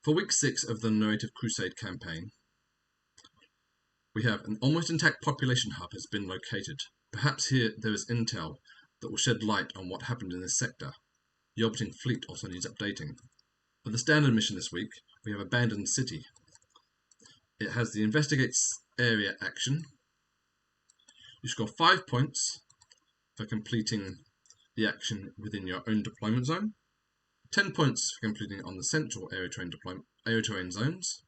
For week 6 of the Narrative Crusade campaign, we have an almost intact population hub has been located. Perhaps here there is intel that will shed light on what happened in this sector. The orbiting fleet also needs updating. For the standard mission this week, we have Abandoned City. It has the Investigate Area action. You score 5 points for completing the action within your own deployment zone, 10 points for completing on the central area terrain zones,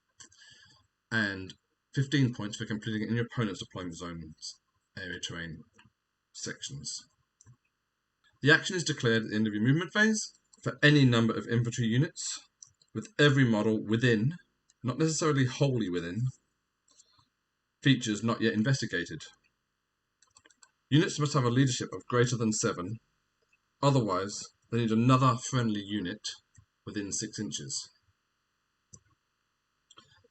and 15 points for completing in your opponent's deployment zones area terrain sections. The action is declared at the end of your movement phase for any number of infantry units, with every model within, not necessarily wholly within, features not yet investigated. Units must have a leadership of greater than 7, otherwise they need another friendly unit within 6 inches.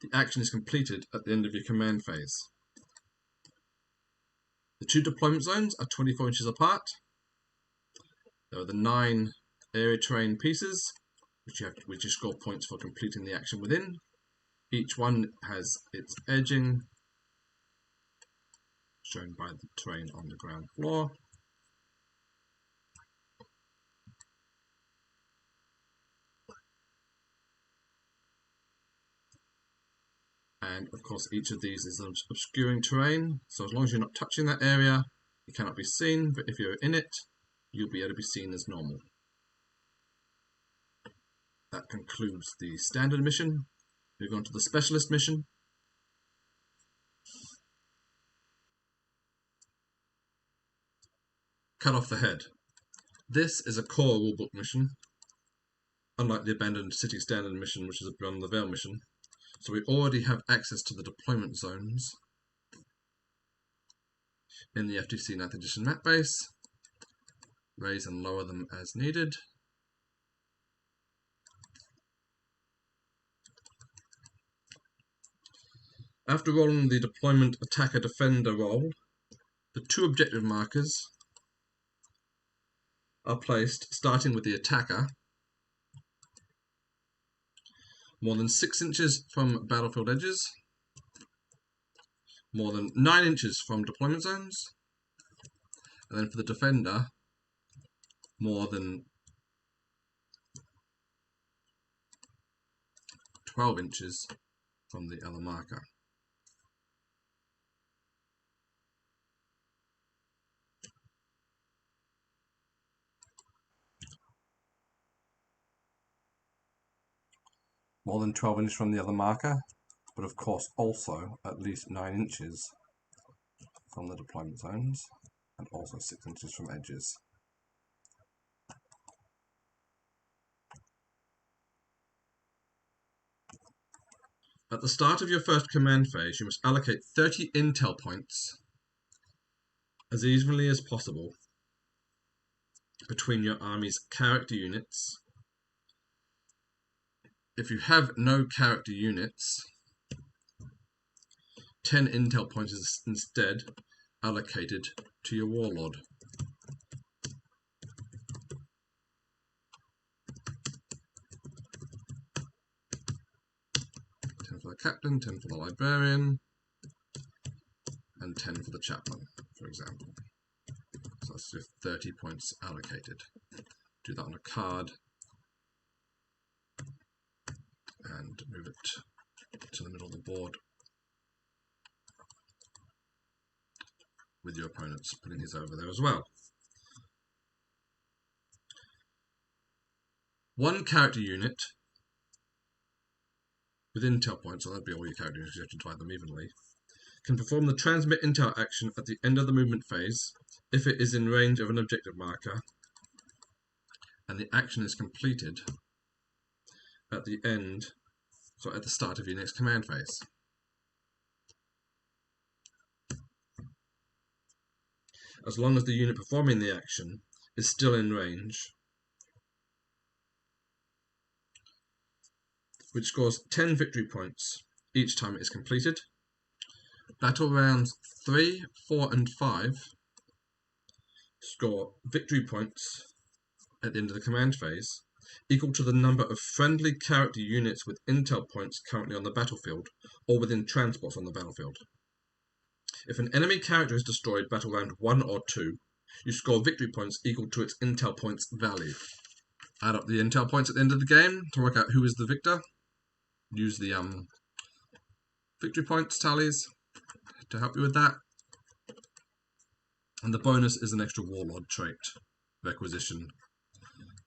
The action is completed at the end of your command phase. The 2 deployment zones are 24 inches apart. There are the 9 area terrain pieces, which you score points for completing the action within. Each one has its edging, shown by the terrain on the ground floor. And of course each of these is an obscuring terrain, so as long as you're not touching that area, you cannot be seen, but if you're in it, you'll be able to be seen as normal. That concludes the standard mission. Moving on to the specialist mission. Cut off the head. This is a core rulebook mission, unlike the Abandoned City standard mission, which is a Beyond the Veil mission. So we already have access to the deployment zones in the FTC 9th edition map base. Raise and lower them as needed. After rolling the deployment attacker defender roll, the 2 objective markers are placed starting with the attacker more than 6 inches from battlefield edges, more than 9 inches from deployment zones, and then for the defender, more than 12 inches from the other marker. More than 12 inches from the other marker, but of course also at least 9 inches from the deployment zones, and also 6 inches from edges. At the start of your first command phase, you must allocate 30 intel points as evenly as possible between your army's character units. If you have no character units, 10 intel points is instead allocated to your warlord. For the captain, 10 for the librarian, and 10 for the chaplain, for example. So that's 30 points allocated. Do that on a card and move it to the middle of the board with your opponents putting these over there as well. 1 character unit with intel points, so that'd be all your character units, you have to divide them evenly, can perform the transmit intel action at the end of the movement phase if it is in range of an objective marker and the action is completed at the end, so at the start of your next command phase. As long as the unit performing the action is still in range, which scores 10 victory points each time it is completed. Battle rounds 3, 4, and 5 score victory points at the end of the command phase, equal to the number of friendly character units with intel points currently on the battlefield or within transports on the battlefield. If an enemy character is destroyed battle round 1 or 2, you score victory points equal to its intel points value. Add up the intel points at the end of the game to work out who is the victor. Use the victory points tallies to help you with that. And the bonus is an extra warlord trait requisition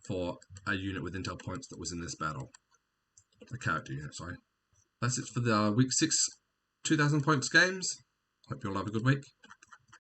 for a unit with intel points that was in this battle. A character unit, sorry. That's it for the week 6 2000 points games. Hope you all have a good week.